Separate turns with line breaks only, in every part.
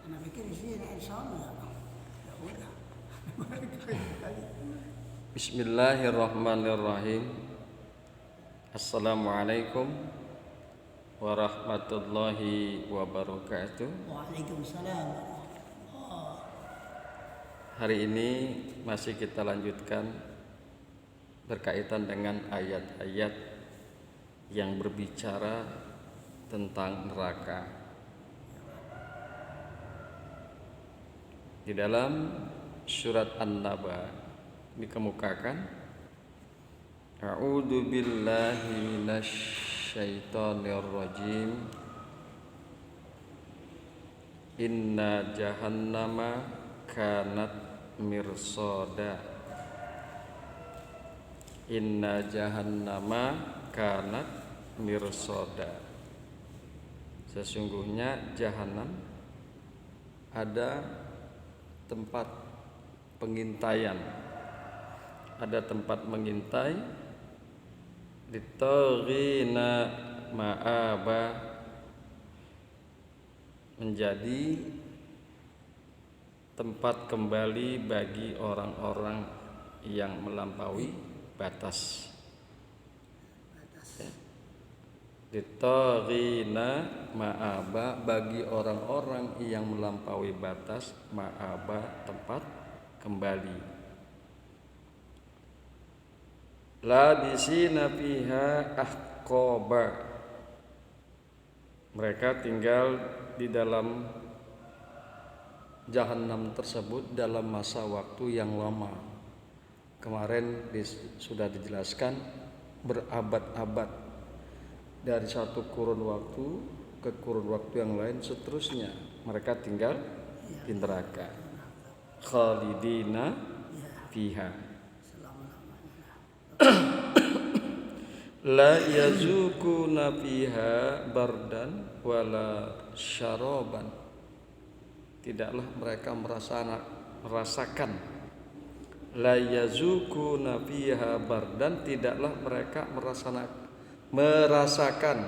Anak pikir di sini insya Allah. Ya udah.
Bismillahirrahmanirrahim. Assalamualaikum warahmatullahi wabarakatuh.
Waalaikumsalam.
Hari ini masih kita lanjutkan berkaitan dengan ayat-ayat yang berbicara tentang neraka. Di dalam surat An-Naba dikemukakan, A'udzu billahi minasyaitonir rajim. Inna jahannama kanat mirsada. Inna jahannama kanat mirsada. Sesungguhnya jahanam ada tempat pengintaian, ada tempat mengintai, litaghina ma'aba, menjadi tempat kembali bagi orang-orang yang melampaui batas. Litaghina ma'aba, bagi orang-orang yang melampaui batas, ma'aba tempat kembali. Labisina fiha ahqaba, mereka tinggal di dalam jahanam tersebut dalam masa waktu yang lama. Kemarin sudah dijelaskan berabad-abad, dari satu kurun waktu ke kurun waktu yang lain seterusnya mereka tinggal di neraka. Khalidina fiha la yazukuna fiha bardan wala syaraban, tidaklah mereka merasakan la yazukuna fiha bardan, tidaklah mereka merasakan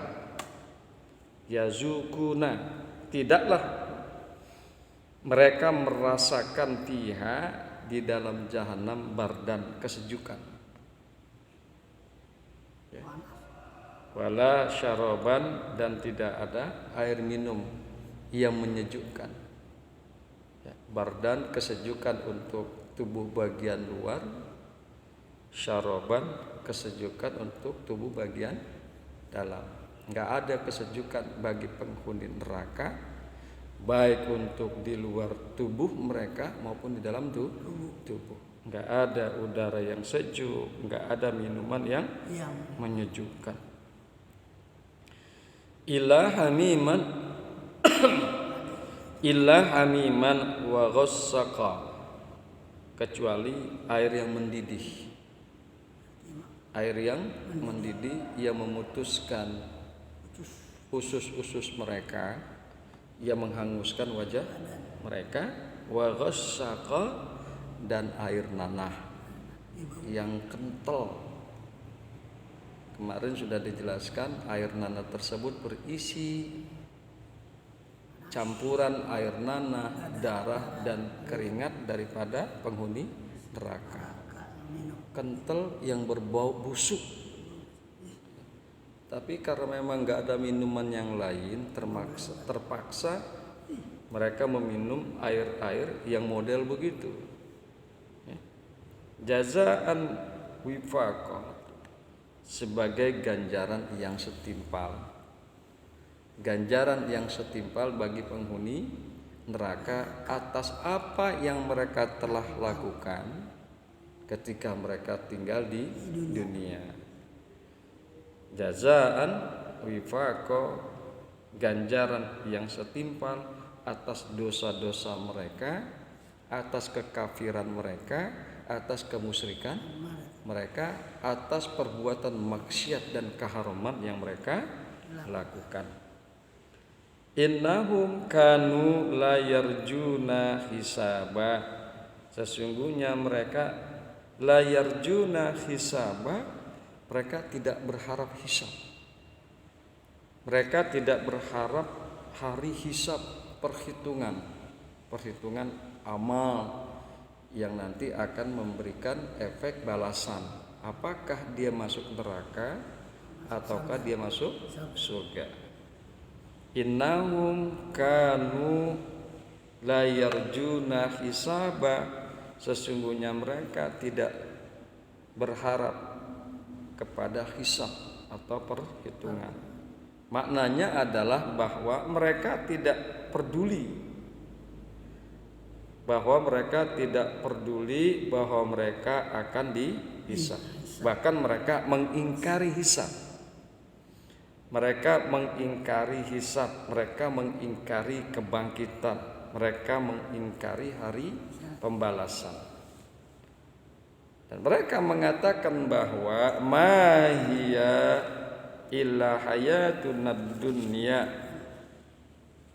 yazukuna, tidaklah mereka merasakan fiha di dalam jahanam bardan, kesejukan, ya. Wala syaraban, dan tidak ada air minum yang menyejukkan, ya. Bardan kesejukan untuk tubuh bagian luar, syaraban kesejukan untuk tubuh bagian dalam. Enggak ada kesejukan bagi penghuni neraka, baik untuk di luar tubuh mereka maupun di dalam tubuh. Enggak ada udara yang sejuk, enggak ada minuman yang menyejukkan. Illa hamiman illa hamiman wa ghassaqa, kecuali air yang mendidih. Air yang mendidih yang memutuskan usus-usus mereka, yang menghanguskan wajah mereka. Wa ghassaqa, dan air nanah yang kental. Kemarin sudah dijelaskan, air nanah tersebut berisi campuran air nanah, darah, dan keringat daripada penghuni neraka. Kental yang berbau busuk. Tapi karena memang nggak ada minuman yang lain, terpaksa mereka meminum air-air yang model begitu. Jazaan wifaqa, sebagai ganjaran yang setimpal. Ganjaran yang setimpal bagi penghuni neraka atas apa yang mereka telah lakukan ketika mereka tinggal di dunia. Jazaan wifaqa, ganjaran yang setimpal atas dosa-dosa mereka, atas kekafiran mereka, atas kemusyrikan mereka, atas perbuatan maksiat dan keharaman yang mereka lakukan. Innahum kanu la yarjuna hisaba, sesungguhnya mereka la yarjuna hisaba, mereka tidak berharap hisab. Mereka tidak berharap hari hisab, perhitungan. perhitungan amal yang nanti akan memberikan efek balasan. Apakah dia masuk neraka ataukah dia masuk surga. Innahum kanu la yarjuna hisaba, sesungguhnya mereka tidak berharap kepada hisab atau perhitungan. Maknanya adalah bahwa mereka tidak peduli, bahwa mereka akan dihisab. Bahkan mereka mengingkari hisab. Mereka mengingkari hisab, mereka mengingkari kebangkitan, mereka mengingkari hari pembalasan. Dan mereka mengatakan bahwa mahiya illa hayatunad dunya,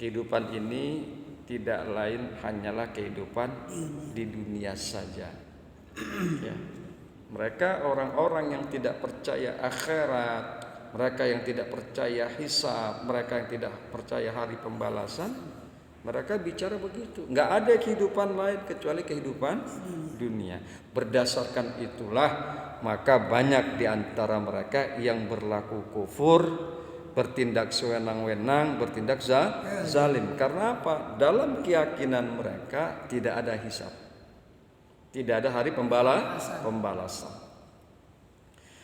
kehidupan ini tidak lain hanyalah kehidupan di dunia saja. Ya. Mereka orang-orang yang tidak percaya akhirat, mereka yang tidak percaya hisab, mereka yang tidak percaya hari pembalasan, mereka bicara begitu. Nggak ada kehidupan lain kecuali kehidupan dunia. Berdasarkan itulah maka banyak di antara mereka yang berlaku kufur, bertindak sewenang-wenang, bertindak zalim. Karena apa? Dalam keyakinan mereka tidak ada hisab, tidak ada hari pembalasan.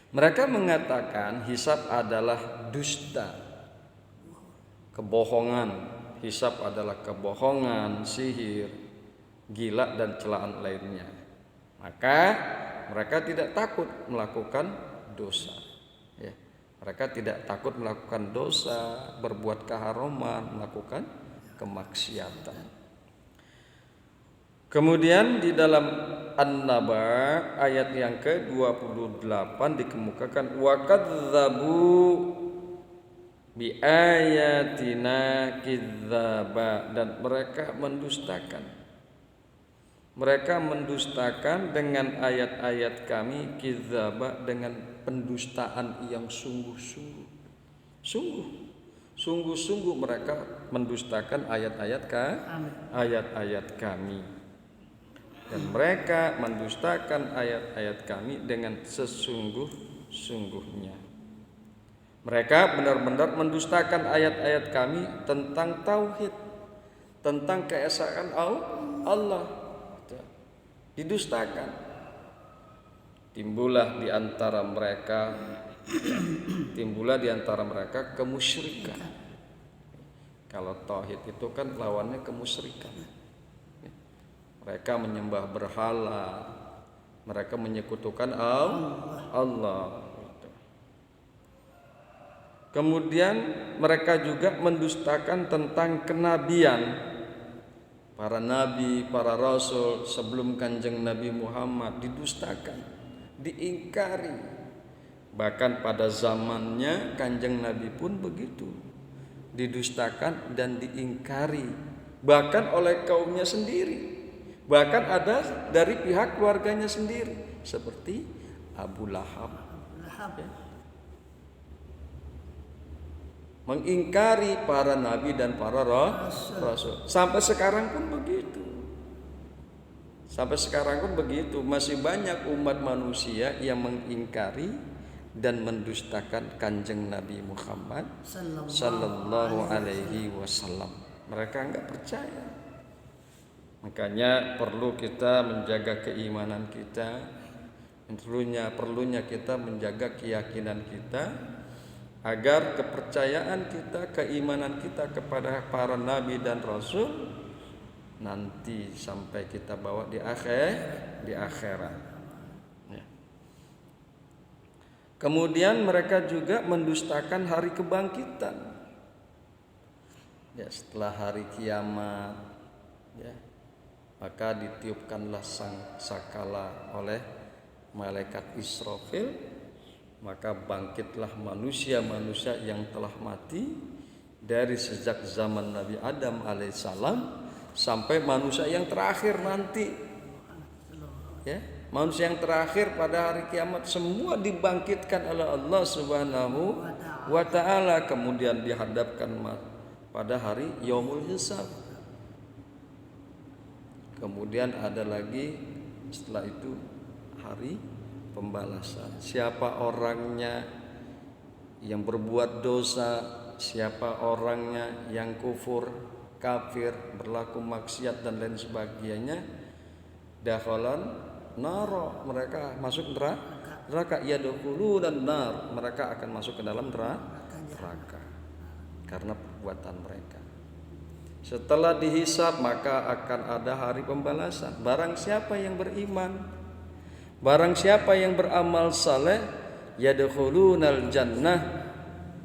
Mereka mengatakan hisab adalah dusta, kebohongan. Hisab adalah kebohongan, sihir, gila dan celaan lainnya. Maka mereka tidak takut melakukan dosa. Ya. Mereka tidak takut melakukan dosa, berbuat keharaman, melakukan kemaksiatan. Kemudian di dalam An-Naba ayat yang ke-28 dikemukakan wa kadzdzabu bi ayatina kidzaba, dan mereka mendustakan. Mereka mendustakan dengan ayat-ayat kami, kidzaba, dengan pendustaan yang sungguh-sungguh. Sungguh-sungguh mereka mendustakan ayat-ayat kami. Dan mereka mendustakan ayat-ayat kami dengan sesungguh-sungguhnya. Mereka benar-benar mendustakan ayat-ayat kami tentang tauhid, tentang keesaan Allah. Didustakan. Timbullah di antara mereka kemusyrikan. Kalau tauhid itu kan lawannya kemusyrikan. Mereka menyembah berhala, mereka menyekutukan Allah. Kemudian mereka juga mendustakan tentang kenabian. Para nabi, para rasul sebelum Kanjeng Nabi Muhammad didustakan, diingkari. Bahkan pada zamannya Kanjeng Nabi pun begitu, didustakan dan diingkari, bahkan oleh kaumnya sendiri, bahkan ada dari pihak keluarganya sendiri, seperti Abu Lahab. Mengingkari para nabi dan para rasul. Sampai sekarang pun begitu. Masih banyak umat manusia yang mengingkari dan mendustakan Kanjeng Nabi Muhammad sallallahu alaihi wasallam. Mereka enggak percaya. Makanya perlu kita menjaga keimanan kita. Perlunya kita menjaga keyakinan kita, agar kepercayaan kita, keimanan kita kepada para nabi dan rasul nanti sampai kita bawa di akhirat. Ya. Kemudian mereka juga mendustakan hari kebangkitan. Ya, setelah hari kiamat, ya, maka ditiupkanlah sangkakala oleh malaikat Israfil. Maka bangkitlah manusia-manusia yang telah mati dari sejak zaman Nabi Adam alaihissalam sampai manusia yang terakhir nanti. Ya, manusia yang terakhir pada hari kiamat semua dibangkitkan oleh Allah Subhanahu wa taala, kemudian dihadapkan pada hari Yaumul Hisab. Kemudian ada lagi setelah itu hari pembalasan. Siapa orangnya yang berbuat dosa, siapa orangnya yang kufur, kafir, berlaku maksiat dan lain sebagainya, dakhalan naro, mereka masuk neraka. Yadkhulun nar, mereka akan masuk ke dalam neraka karena perbuatan mereka. Setelah dihisab maka akan ada hari pembalasan. Barang siapa yang beriman, barang siapa yang beramal saleh, yadkhulunal jannah,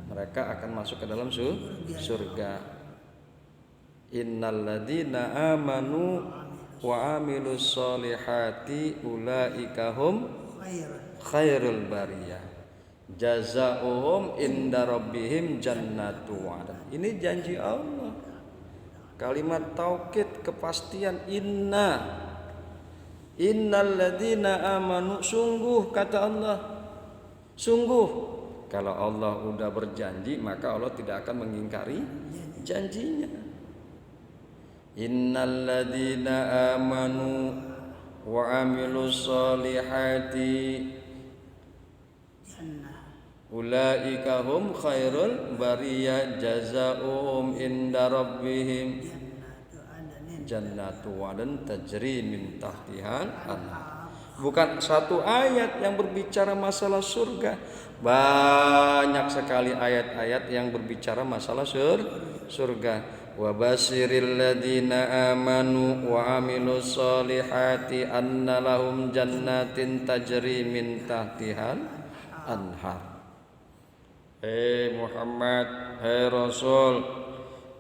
mereka akan masuk ke dalam surga. Innal ladzina amanu wa amilus solihati ulaika hum khairul bariyah jazaohum inda rabbihim jannatu adn. Ini janji Allah. Kalimat taukid, kepastian, innal ladzina amanu, sungguh kata Allah, sungguh. Kalau Allah udah berjanji maka Allah tidak akan mengingkari janjinya. Innal ladzina amanu wa amilus solihati ulaika hum khairul bariyah jazaohum inda rabbihim jannatu adn tajri min tahtihal anhar. Bukan satu ayat yang berbicara masalah surga, banyak sekali ayat-ayat yang berbicara masalah surga. Wa basyiril ladzina amanu wa amilus solihati anna lahum jannatin tajri min tahtihal anhar. Hei Muhammad, hei Rasul,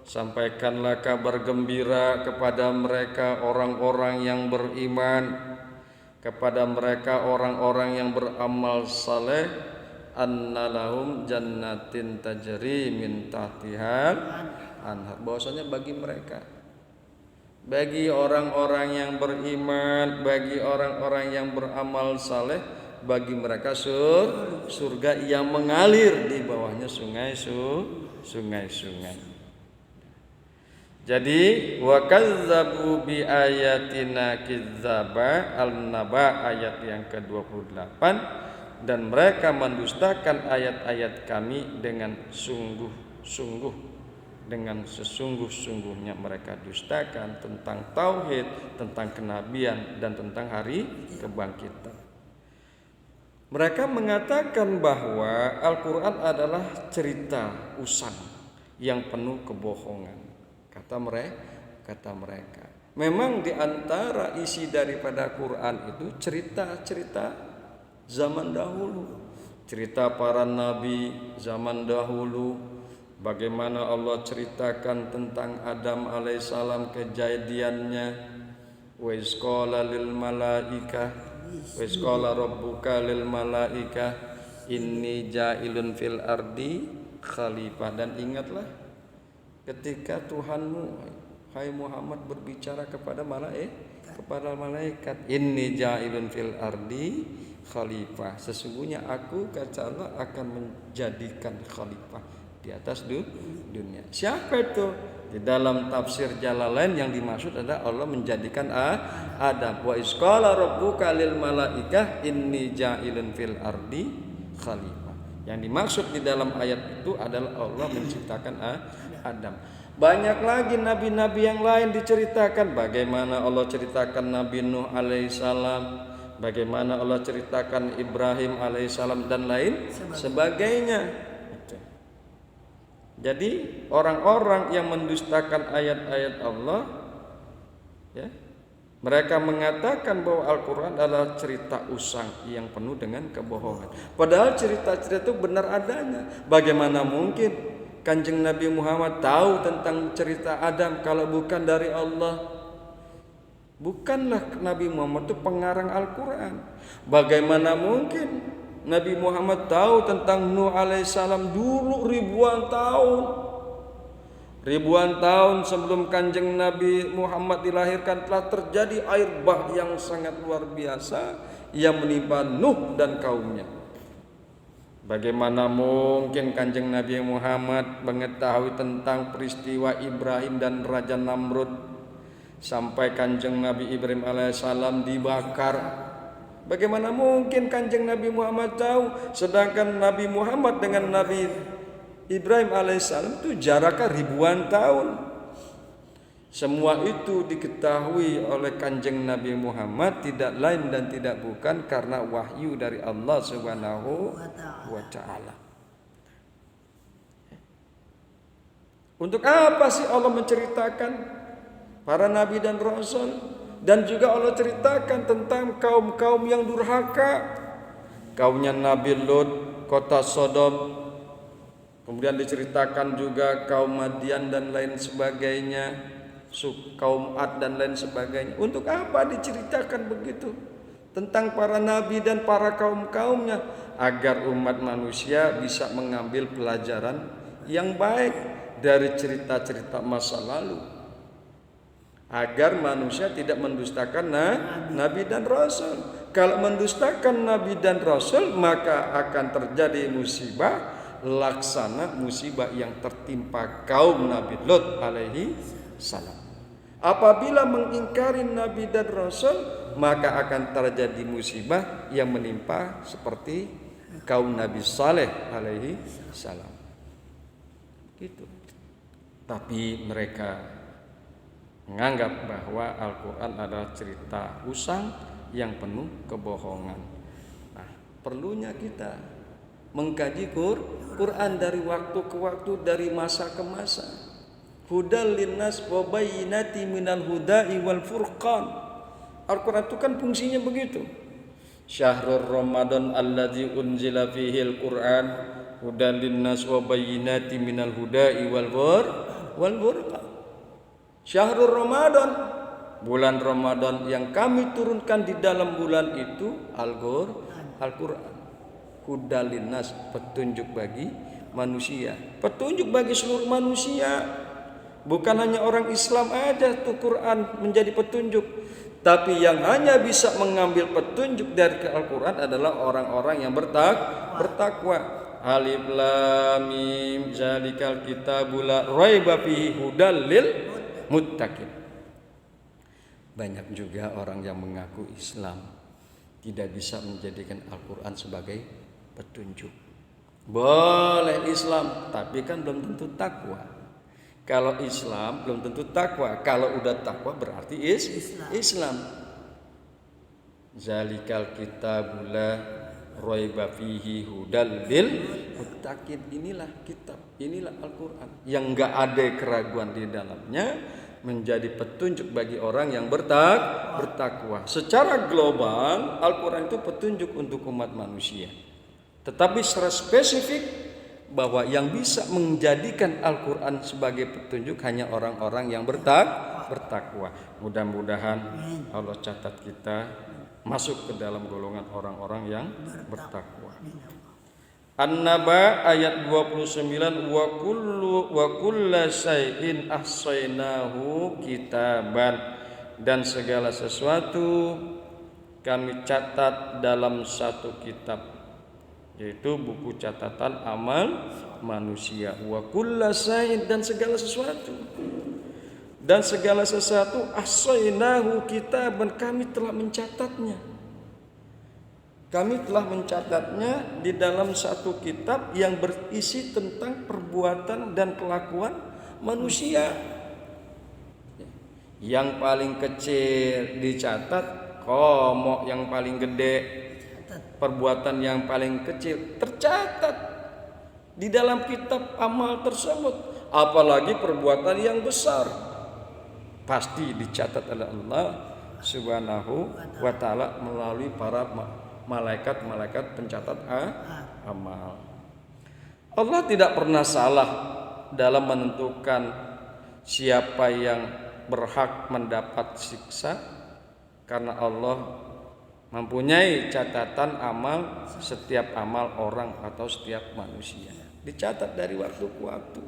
sampaikanlah kabar gembira kepada mereka orang-orang yang beriman, kepada mereka orang-orang yang beramal saleh, anna lahum jannatin tajri min tahtihal anhar. Bahwasanya bagi mereka, bagi orang-orang yang beriman, bagi orang-orang yang beramal saleh, bagi mereka surga yang mengalir di bawahnya sungai-sungai. Jadi wa kazzabu bi ayatina kizzaba Al-Naba ayat yang ke-28, dan mereka mendustakan ayat-ayat kami dengan sungguh-sungguh, dengan sesungguh-sungguhnya mereka dustakan tentang tauhid, tentang kenabian dan tentang hari kebangkitan. Mereka mengatakan bahwa Al-Quran adalah cerita usang yang penuh kebohongan. Kata mereka, memang di antara isi daripada Quran itu cerita-cerita zaman dahulu, cerita para nabi zaman dahulu, bagaimana Allah ceritakan tentang Adam alaihissalam, kejadiannya. Wa iz qala lil malaikah wa iz qala rabbuka lil malaikah inni ja'ilun fil ardi khalifah. Dan ingatlah ketika Tuhanmu, hai Muhammad, berbicara kepada malaikat, inni ja'ilun fil ardi khalifah, sesungguhnya aku, kata Allah, akan menjadikan khalifah di atas dunia. Siapa itu? Di dalam tafsir Jalalain yang dimaksud adalah Allah menjadikan Adam. Wa iz qala rabbuka lil malaikah inni ja'ilun fil ardi khalifah. Yang dimaksud di dalam ayat itu adalah Allah menciptakan Adam. Banyak lagi nabi-nabi yang lain diceritakan, bagaimana Allah ceritakan Nabi Nuh alaihissalam, bagaimana Allah ceritakan Ibrahim alaihissalam dan lain sebagainya. Jadi orang-orang yang mendustakan ayat-ayat Allah, ya, mereka mengatakan bahwa Al-Quran adalah cerita usang yang penuh dengan kebohongan. Padahal cerita-cerita itu benar adanya. Bagaimana mungkin Kanjeng Nabi Muhammad tahu tentang cerita Adam kalau bukan dari Allah? Bukanlah Nabi Muhammad itu pengarang Al-Quran. Bagaimana mungkin Nabi Muhammad tahu tentang Nuh alaihissalam dulu ribuan tahun sebelum Kanjeng Nabi Muhammad dilahirkan telah terjadi air bah yang sangat luar biasa yang menimpa Nuh dan kaumnya. Bagaimana mungkin Kanjeng Nabi Muhammad mengetahui tentang peristiwa Ibrahim dan Raja Namrud sampai kanjeng Nabi Ibrahim alaihissalam dibakar. Bagaimana mungkin kanjeng Nabi Muhammad tahu, sedangkan Nabi Muhammad dengan Nabi Ibrahim alaihissalam itu jaraknya ribuan tahun. Semua itu diketahui oleh kanjeng Nabi Muhammad tidak lain dan tidak bukan karena wahyu dari Allah Subhanahu wa Ta'ala. Untuk apa sih Allah menceritakan para nabi dan rasul? Dan juga Allah ceritakan tentang kaum-kaum yang durhaka. Kaumnya Nabi Lut, kota Sodom. Kemudian diceritakan juga kaum Madian dan lain sebagainya, kaum Ad dan lain sebagainya. Untuk apa diceritakan begitu tentang para nabi dan para kaum-kaumnya? Agar umat manusia bisa mengambil pelajaran yang baik dari cerita-cerita masa lalu, agar manusia tidak mendustakan nabi dan rasul. Kalau mendustakan nabi dan rasul, maka akan terjadi musibah laksana musibah yang tertimpa kaum Nabi Lut alaihi salam. Apabila mengingkari nabi dan rasul, maka akan terjadi musibah yang menimpa seperti kaum Nabi Saleh alaihi salam. Gitu. Tapi mereka menganggap bahwa Al-Quran adalah cerita usang yang penuh kebohongan. Nah, perlunya kita mengkaji Quran dari waktu ke waktu, dari masa ke masa. Hudal linnas wa bayyinati minal huda'i wal furqan. Al-Quran itu kan fungsinya begitu. Syahrul Ramadan alladzi unzila fihil Quran hudal linnas wa bayyinati minal huda'i wal furqan. Syahrul Ramadan, bulan Ramadan yang kami turunkan di dalam bulan itu Al-Quran. Hudal linnas, petunjuk bagi manusia, petunjuk bagi seluruh manusia. Bukan hanya orang Islam aja tuh Quran menjadi petunjuk, tapi yang hanya bisa mengambil petunjuk dari Al-Quran adalah orang-orang yang bertakwa. Alif lam mim zalikal kitabul la raiba fihi hudal lil muttaqin. Banyak juga orang yang mengaku Islam tidak bisa menjadikan Al-Quran sebagai petunjuk. Boleh Islam, tapi kan belum tentu takwa. Kalau Islam belum tentu takwa. Kalau udah takwa berarti Islam. Zalikal kitabul la raiba fihi hudal lil muttaqin. Inilah kitab, inilah Al-Quran yang enggak ada keraguan di dalamnya, menjadi petunjuk bagi orang yang bertakwa. Secara global Al-Quran itu petunjuk untuk umat manusia. Tetapi secara spesifik bahwa yang bisa menjadikan Al-Quran sebagai petunjuk hanya orang-orang yang bertakwa. Mudah-mudahan Allah catat kita masuk ke dalam golongan orang-orang yang bertakwa. An-Naba ayat 29, wa kullu syai'in ahsainahu kitaban, dan segala sesuatu kami catat dalam satu kitab, yaitu buku catatan amal manusia. Wa kullu syai'in, dan segala sesuatu, dan segala sesuatu ahsainahu kitaban, kami telah mencatatnya. Kami telah mencatatnya di dalam satu kitab yang berisi tentang perbuatan dan kelakuan manusia. Yang paling kecil dicatat, komok yang paling gede, perbuatan yang paling kecil tercatat di dalam kitab amal tersebut. Apalagi perbuatan yang besar, pasti dicatat oleh Allah Subhanahu wa Ta'ala melalui para malaikat-malaikat pencatat amal. Allah tidak pernah salah dalam menentukan siapa yang berhak mendapat siksa, karena Allah mempunyai catatan amal setiap amal orang atau setiap manusia. Dicatat dari waktu ke waktu.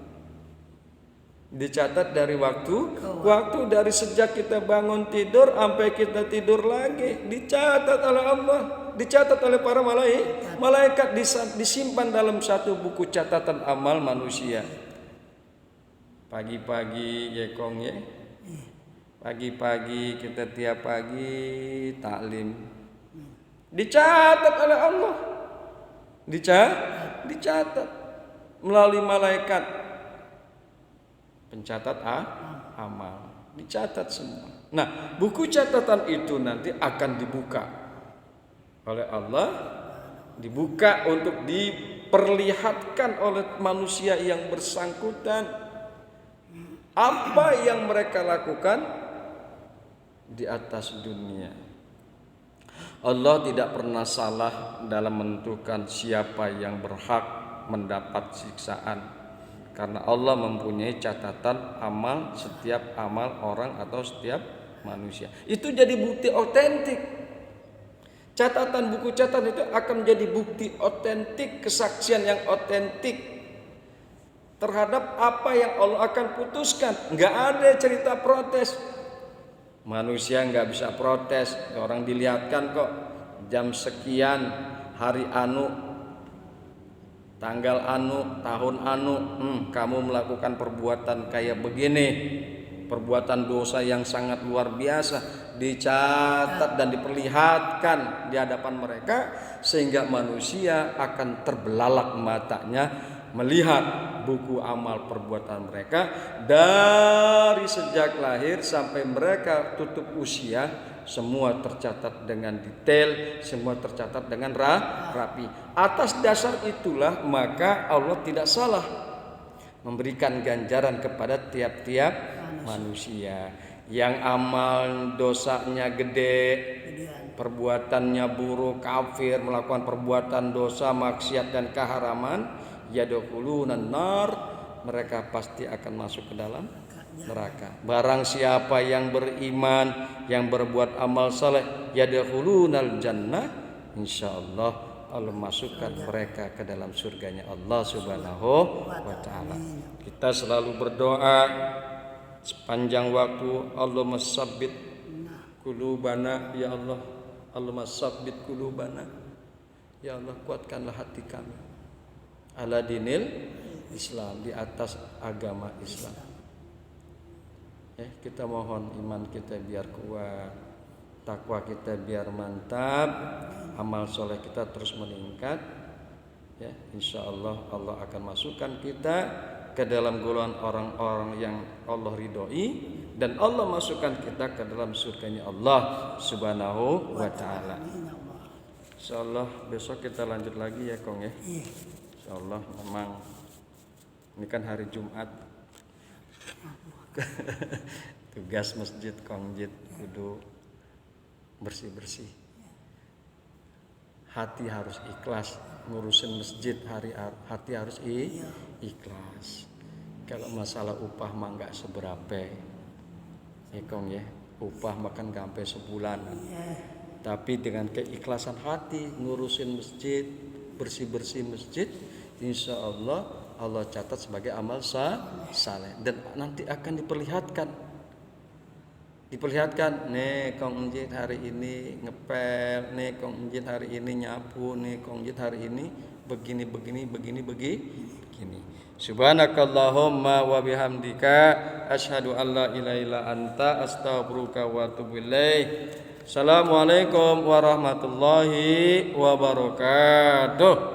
Dicatat dari waktu ke waktu, dari sejak kita bangun tidur sampai kita tidur lagi, dicatat oleh Allah, dicatat oleh para malaikat, disimpan dalam satu buku catatan amal manusia. Pagi-pagi yekong ya, Pagi-pagi kita tiap pagi taklim. Dicatat oleh Allah. Dicatat melalui malaikat pencatat amal. Dicatat semua. Nah, buku catatan itu nanti akan dibuka oleh Allah, dibuka untuk diperlihatkan oleh manusia yang bersangkutan apa yang mereka lakukan di atas dunia. Allah tidak pernah salah dalam menentukan siapa yang berhak mendapat siksaan, karena Allah mempunyai catatan amal setiap amal orang atau setiap manusia. Itu jadi bukti otentik. Catatan buku catatan itu akan menjadi bukti otentik, kesaksian yang otentik terhadap apa yang Allah akan putuskan. Nggak ada cerita protes. Manusia nggak bisa protes. Orang dilihatkan kok jam sekian, hari anu, tanggal anu, tahun anu, kamu melakukan perbuatan kayak begini, perbuatan dosa yang sangat luar biasa, dicatat dan diperlihatkan di hadapan mereka, sehingga manusia akan terbelalak matanya melihat buku amal perbuatan mereka dari sejak lahir sampai mereka tutup usia. Semua tercatat dengan detail, semua tercatat dengan rapi. Atas dasar itulah maka Allah tidak salah memberikan ganjaran kepada tiap-tiap manusia. Yang amal dosanya gede, perbuatannya buruk, kafir, melakukan perbuatan dosa, maksiat dan keharaman, yadkhulunan nar, mereka pasti akan masuk ke dalam neraka. Barang siapa yang beriman, yang berbuat amal saleh, yadkhulunal jannah, insyaallah Allah masukkan mereka ke dalam surganya Allah Subhanahu wa taala. Kita selalu berdoa sepanjang waktu, Allahumma sabbit qulubana ya Allah. Allahumma sabbit qulubana ya Allah, kuatkanlah hati kami ala dinil Islam, di atas agama Islam. Kita mohon iman kita biar kuat, takwa kita biar mantap, amal soleh kita terus meningkat. Insya Allah Allah akan masukkan kita ke dalam golongan orang-orang yang Allah ridhoi, dan Allah masukkan kita ke dalam surganya Allah Subhanahu wa taala. Insyaallah besok kita lanjut lagi ya Kong ya. Insyaallah memang ini kan hari Jumat. Tugas masjid Kongjit kudu bersih-bersih. Hati harus ikhlas ngurusin masjid, hati harus ikhlas. Kalau masalah upah mah enggak seberapa. Kong ya, upah makan sampai sebulan. Tapi dengan keikhlasan hati ngurusin masjid, bersih-bersih masjid, insya Allah Allah catat sebagai amal saleh, dan nanti akan diperlihatkan nih Kong Njit hari ini ngepel, nih Kong Njit hari ini nyapu, nih Kong Njit hari ini begini. Subhanakallahumma wa bihamdika asyhadu an la ilaha illa anta astaghfiruka wa atubu ilaik. Assalamualaikum warahmatullahi wabarakatuh.